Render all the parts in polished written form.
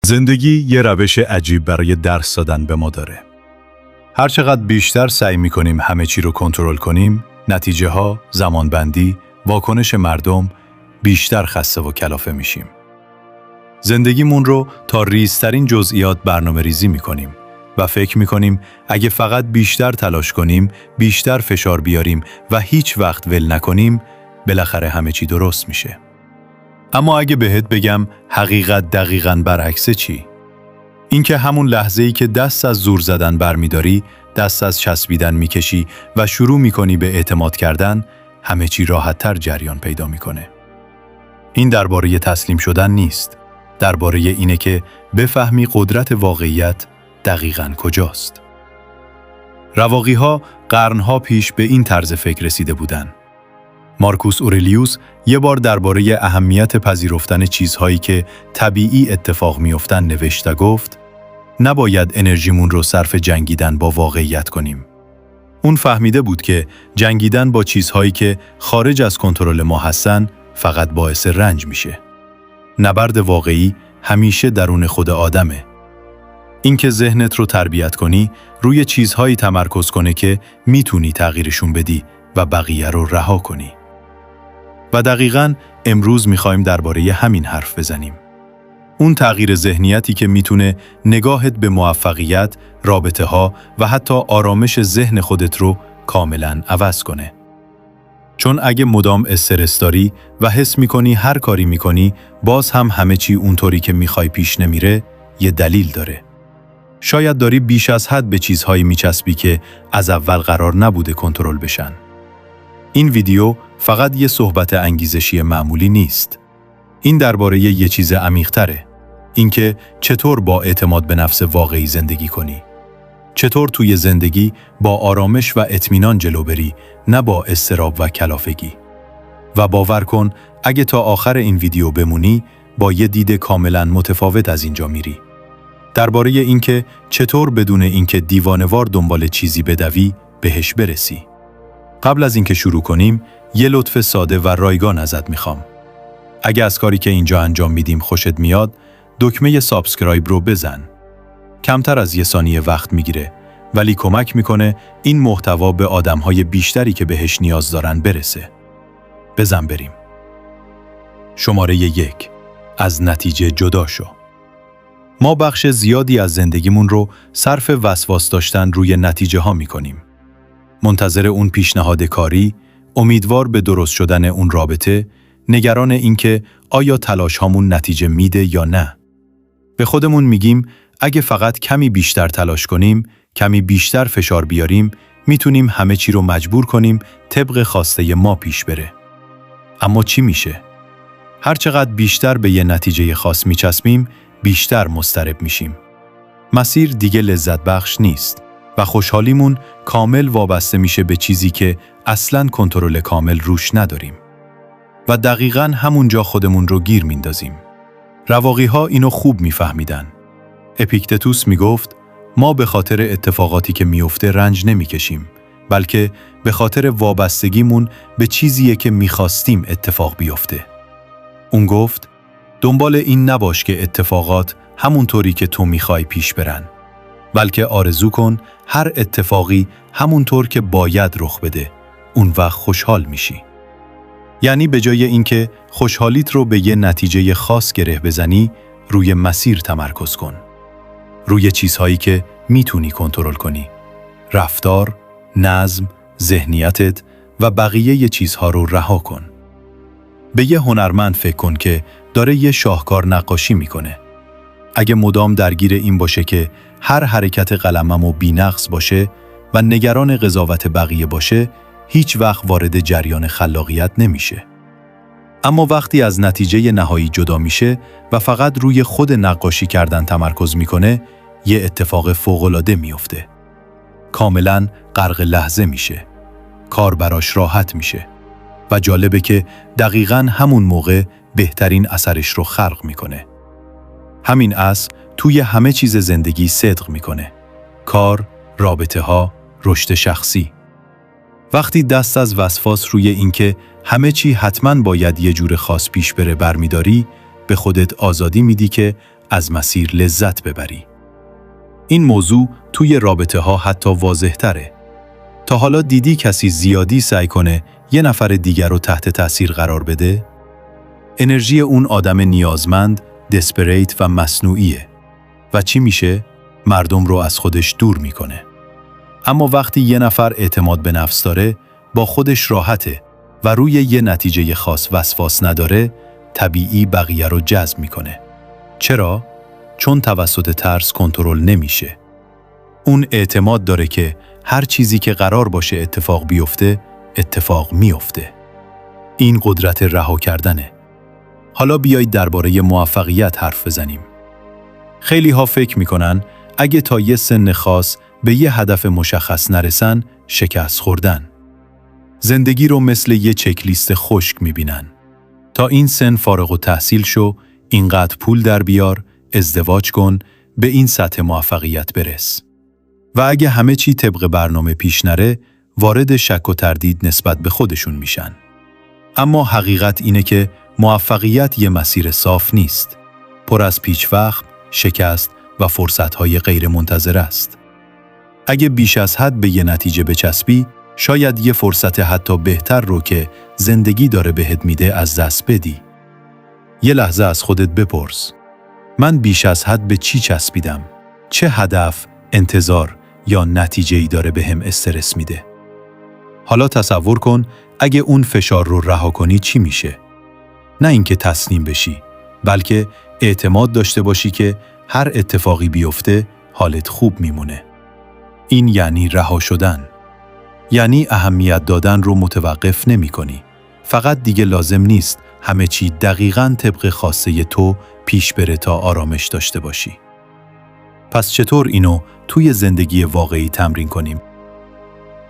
زندگی یه روش عجیب برای درس دادن به ما داره. هر چقدر بیشتر سعی می‌کنیم همه چی رو کنترل کنیم، نتیجه‌ها، زمانبندی، واکنش مردم، بیشتر خسته و کلافه میشیم. زندگیمون رو تا ریزترین جزئیات برنامه‌ریزی می‌کنیم و فکر می‌کنیم اگه فقط بیشتر تلاش کنیم، بیشتر فشار بیاریم و هیچ وقت ول نکنیم، بالاخره همه چی درست میشه. اما اگه بهت بگم حقیقت دقیقاً برعکس چی؟ اینکه همون لحظه‌ای که دست از زور زدن برمی‌داری، دست از چسبیدن می‌کشی و شروع می‌کنی به اعتماد کردن، همه چی راحت‌تر جریان پیدا می‌کنه. این درباره تسلیم شدن نیست. درباره اینه که بفهمی قدرت واقعیت دقیقاً کجاست. رواقی‌ها قرن‌ها پیش به این طرز فکر رسیده بودن. مارکوس اورلیوس یه بار درباره اهمیت پذیرفتن چیزهایی که طبیعی اتفاق میافتن نوشت و گفت: نباید انرژیمون رو صرف جنگیدن با واقعیت کنیم. اون فهمیده بود که جنگیدن با چیزهایی که خارج از کنترل ما هستن فقط باعث رنج میشه. نبرد واقعی همیشه درون خود آدمه. اینکه ذهنت رو تربیت کنی، روی چیزهایی تمرکز کنه که میتونی تغییرشون بدی و بقیه رو رها کنی. و دقیقاً امروز میخوایم درباره همین حرف بزنیم. اون تغییر ذهنیتی که میتونه نگاهت به موفقیت، رابطه‌ها و حتی آرامش ذهن خودت رو کاملاً عوض کنه. چون اگه مدام استرس داری و حس میکنی هر کاری میکنی باز هم همه چی اونطوری که میخوای پیش نمیره، یه دلیل داره. شاید داری بیش از حد به چیزهایی میچسبی که از اول قرار نبوده کنترل بشن. این ویدیو فقط یه صحبت انگیزشی معمولی نیست. این درباره یه چیز عمیق‌تره. اینکه چطور با اعتماد به نفس واقعی زندگی کنی. چطور توی زندگی با آرامش و اطمینان جلو بری، نه با اضطراب و کلافگی. و باور کن اگه تا آخر این ویدیو بمونی، با یه دید کاملاً متفاوت از اینجا میری. درباره اینکه چطور بدون اینکه دیوانه‌وار دنبال چیزی بدوی، بهش برسی. قبل از اینکه شروع کنیم، یه لطف ساده و رایگان ازت میخوام. اگه از کاری که اینجا انجام میدیم خوشت میاد، دکمه سابسکرایب رو بزن. کمتر از 1 ثانیه وقت میگیره، ولی کمک میکنه این محتوا به آدمهای بیشتری که بهش نیاز دارن برسه. بزن بریم. شماره 1. از نتیجه جدا شو. ما بخش زیادی از زندگیمون رو صرف وسواس داشتن روی نتیجه ها میکنیم. منتظر اون پیشنهاد کاری، امیدوار به درست شدن اون رابطه، نگران اینکه آیا تلاش هامون نتیجه میده یا نه. به خودمون میگیم اگه فقط کمی بیشتر تلاش کنیم، کمی بیشتر فشار بیاریم، میتونیم همه چی رو مجبور کنیم طبق خواسته ما پیش بره. اما چی میشه؟ هر چقدر بیشتر به یه نتیجه خاص میچسبیم، بیشتر مضطرب میشیم. مسیر دیگه لذت بخش نیست و خوشحالیمون کامل وابسته میشه به چیزی که اصلاً کنترل کامل روش نداریم. و دقیقاً همونجا خودمون رو گیر میندازیم. رواقی‌ها اینو خوب میفهمیدن. اپیکتتوس میگفت ما به خاطر اتفاقاتی که میفته رنج نمیکشیم، بلکه به خاطر وابستگیمون به چیزیه که میخواستیم اتفاق بیفته. اون گفت دنبال این نباش که اتفاقات همونطوری که تو میخوای پیش برن، بلکه آرزو کن هر اتفاقی همونطور که باید رخ بده. اون وقت خوشحال میشی. یعنی به جای اینکه خوشحالیت رو به یه نتیجه خاص گره بزنی، روی مسیر تمرکز کن. روی چیزهایی که میتونی کنترل کنی. رفتار، نظم، ذهنیتت و بقیه چیزها رو رها کن. به یه هنرمند فکر کن که داره یه شاهکار نقاشی میکنه. اگه مدام درگیر این باشه که هر حرکت قلممو بی‌نقص باشه و نگران قضاوت بقیه باشه، هیچ وقت وارد جریان خلاقیت نمیشه. اما وقتی از نتیجه نهایی جدا میشه و فقط روی خود نقاشی کردن تمرکز میکنه، یه اتفاق فوق‌العاده میفته. کاملاً غرق لحظه میشه. کار براش راحت میشه. و جالبه که دقیقاً همون موقع بهترین اثرش رو خلق میکنه. همین اصل توی همه چیز زندگی صدق میکنه. کار، رابطه ها، رشد شخصی. وقتی دست از وسواس روی اینکه همه چی حتماً باید یه جور خاص پیش بره برمیداری، به خودت آزادی میدی که از مسیر لذت ببری. این موضوع توی رابطه ها حتی واضح تره. تا حالا دیدی کسی زیادی سعی کنه یه نفر دیگر رو تحت تأثیر قرار بده؟ انرژی اون آدم نیازمند، دسپریت و مصنوعیه. و چی میشه؟ مردم رو از خودش دور میکنه. اما وقتی یه نفر اعتماد به نفس داره، با خودش راحته و روی یه نتیجه خاص وسواس نداره، طبیعی بقیه رو جذب میکنه. چرا؟ چون توسط ترس کنترل نمیشه. اون اعتماد داره که هر چیزی که قرار باشه اتفاق بیفته، اتفاق میفته. این قدرت رها کردنه. حالا بیایید درباره موفقیت حرف بزنیم. خیلی ها فکر میکنن اگه تا یه سن خاص به یه هدف مشخص نرسن، شکست خوردن. زندگی رو مثل یه چکلیست خشک میبینن. تا این سن فارغ التحصیل شو، اینقدر پول در بیار، ازدواج کن، به این سطح موفقیت برس. و اگه همه چی طبق برنامه پیش نره، وارد شک و تردید نسبت به خودشون میشن. اما حقیقت اینه که موفقیت یه مسیر صاف نیست. پر از پیچ‌وخم، شکست و فرصت‌های غیرمنتظره است. اگه بیش از حد به یه نتیجه بچسبی، شاید یه فرصت حتی بهتر رو که زندگی داره بهت میده از دست بدی. یه لحظه از خودت بپرس. من بیش از حد به چی چسبیدم؟ چه هدف، انتظار یا نتیجه‌ای داره بهم استرس میده؟ حالا تصور کن اگه اون فشار رو رها کنی چی میشه؟ نه اینکه تسلیم بشی، بلکه اعتماد داشته باشی که هر اتفاقی بیفته حالت خوب میمونه. این یعنی رها شدن. یعنی اهمیت دادن رو متوقف نمی کنی. فقط دیگه لازم نیست همه چی دقیقاً طبق خواسته تو پیش بره تا آرامش داشته باشی. پس چطور اینو توی زندگی واقعی تمرین کنیم؟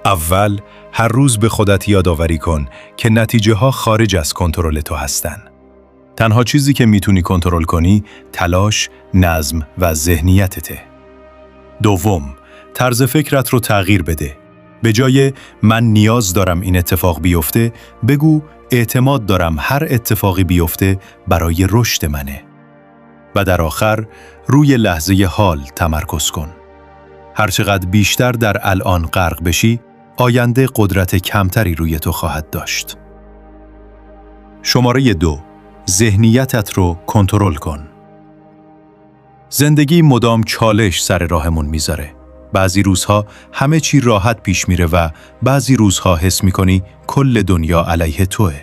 اول، هر روز به خودت یادآوری کن که نتیجه ها خارج از کنترل تو هستن. تنها چیزی که میتونی کنترل کنی، تلاش، نظم و ذهنیتته. دوم، طرز فکرت رو تغییر بده. به جای من نیاز دارم این اتفاق بیفته، بگو اعتماد دارم هر اتفاقی بیفته برای رشد منه. و در آخر، روی لحظه حال تمرکز کن. هرچقدر بیشتر در الان غرق بشی، آینده قدرت کمتری روی تو خواهد داشت. شماره 2، ذهنیتت رو کنترل کن. زندگی مدام چالش سر راهمون میذاره. بعضی روزها همه چی راحت پیش میره و بعضی روزها حس میکنی کل دنیا علیه توه.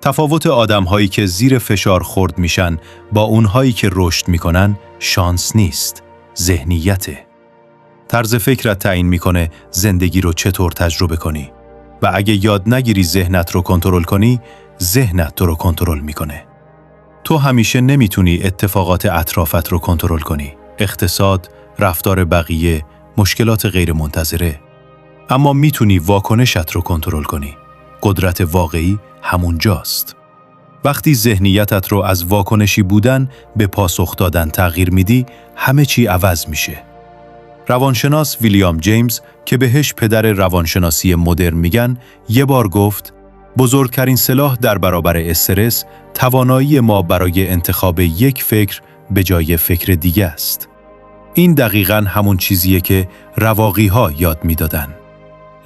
تفاوت آدم‌هایی که زیر فشار خورد میشن با اونهایی که رشد میکنن شانس نیست، ذهنیته. طرز فکرت تعیین میکنه زندگی رو چطور تجربه کنی و اگه یاد نگیری ذهنت رو کنترل کنی، ذهنت تو رو کنترل میکنه. تو همیشه نمیتونی اتفاقات اطرافت رو کنترل کنی. اقتصاد، رفتار بقیه، مشکلات غیرمنتظره. اما میتونی واکنشت رو کنترل کنی. قدرت واقعی همونجاست. وقتی ذهنیتت رو از واکنشی بودن به پاسخ دادن تغییر میدی، همه چی عوض میشه. روانشناس ویلیام جیمز که بهش پدر روانشناسی مدرن میگن، یه بار گفت بزرگترین سلاح در برابر استرس توانایی ما برای انتخاب یک فکر به جای فکر دیگه است. این دقیقاً همون چیزیه که رواقی‌ها یاد میدادن.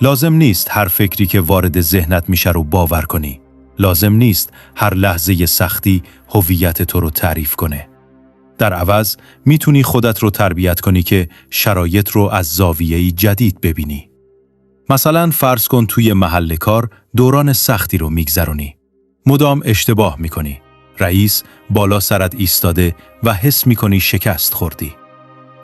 لازم نیست هر فکری که وارد ذهنت میشه رو باور کنی. لازم نیست هر لحظه سختی هویت تو رو تعریف کنه. در عوض میتونی خودت رو تربیت کنی که شرایط رو از زاویه‌ای جدید ببینی. مثلا فرض کن توی محل کار دوران سختی رو میگذرونی. مدام اشتباه میکنی. رئیس بالا سرت ایستاده و حس میکنی شکست خوردی.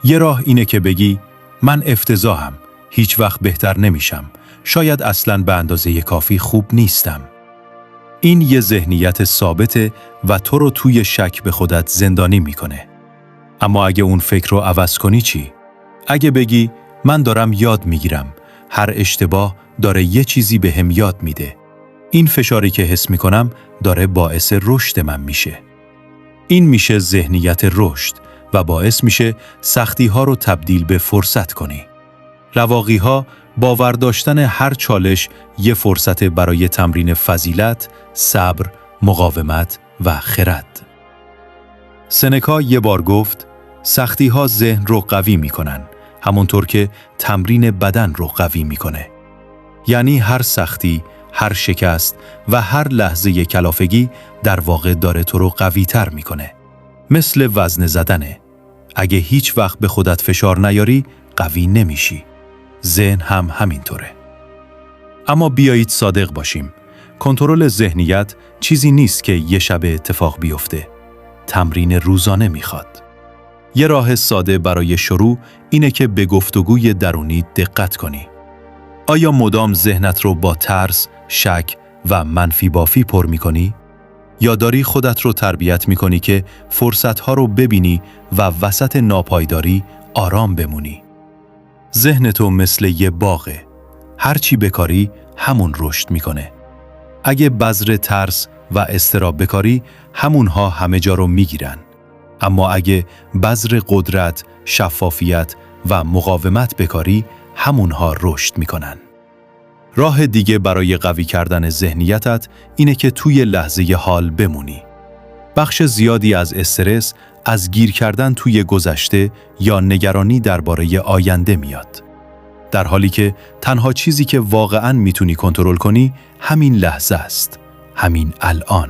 یه راه اینه که بگی من افتضاحم، هیچ وقت بهتر نمیشم، شاید اصلاً به اندازه کافی خوب نیستم. این یه ذهنیت ثابته و تو رو توی شک به خودت زندانی میکنه. اما اگه اون فکر رو عوض کنی چی؟ اگه بگی من دارم یاد میگیرم، هر اشتباه داره یه چیزی بهم یاد میده. این فشاری که حس میکنم داره باعث رشد من میشه. این میشه ذهنیت رشد و باعث میشه سختی ها رو تبدیل به فرصت کنی. رواقی ها باور داشتن هر چالش یه فرصت برای تمرین فضیلت، صبر، مقاومت و خرد. سنکا یه بار گفت سختی‌ها ذهن رو قوی می‌کنن، همونطور که تمرین بدن رو قوی می‌کنه. یعنی هر سختی، هر شکست و هر لحظه کلافگی در واقع داره تو رو قوی‌تر می‌کنه. مثل وزنه زدنه. اگه هیچ وقت به خودت فشار نیاری، قوی نمیشی. ذهن هم همینطوره. اما بیایید صادق باشیم. کنترل ذهنیت چیزی نیست که یه شب اتفاق بیفته. تمرین روزانه میخواد. یه راه ساده برای شروع اینه که به گفتگوی درونی دقت کنی. آیا مدام ذهنت رو با ترس، شک و منفی بافی پر میکنی؟ یا داری خودت رو تربیت میکنی که فرصتها رو ببینی و وسط ناپایداری آرام بمونی؟ ذهن تو مثل یه باغه. هرچی بکاری همون رشد میکنه. اگه بذر ترس و اضطراب بکاری همونها همه جا رو میگیرن. اما اگه بذر قدرت، شفافیت و مقاومت بکاری همونها رشد میکنن. راه دیگه برای قوی کردن ذهنیتت اینه که توی لحظه حال بمونی. بخش زیادی از استرس از گیر کردن توی گذشته یا نگرانی درباره آینده میاد. در حالی که تنها چیزی که واقعاً میتونی کنترل کنی همین لحظه است. همین الان.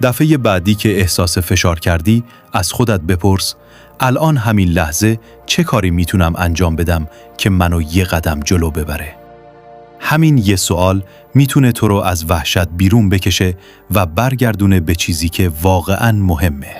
دفعه بعدی که احساس فشار کردی از خودت بپرس الان همین لحظه چه کاری میتونم انجام بدم که منو یه قدم جلو ببره؟ همین یه سوال میتونه تو رو از وحشت بیرون بکشه و برگردونه به چیزی که واقعاً مهمه.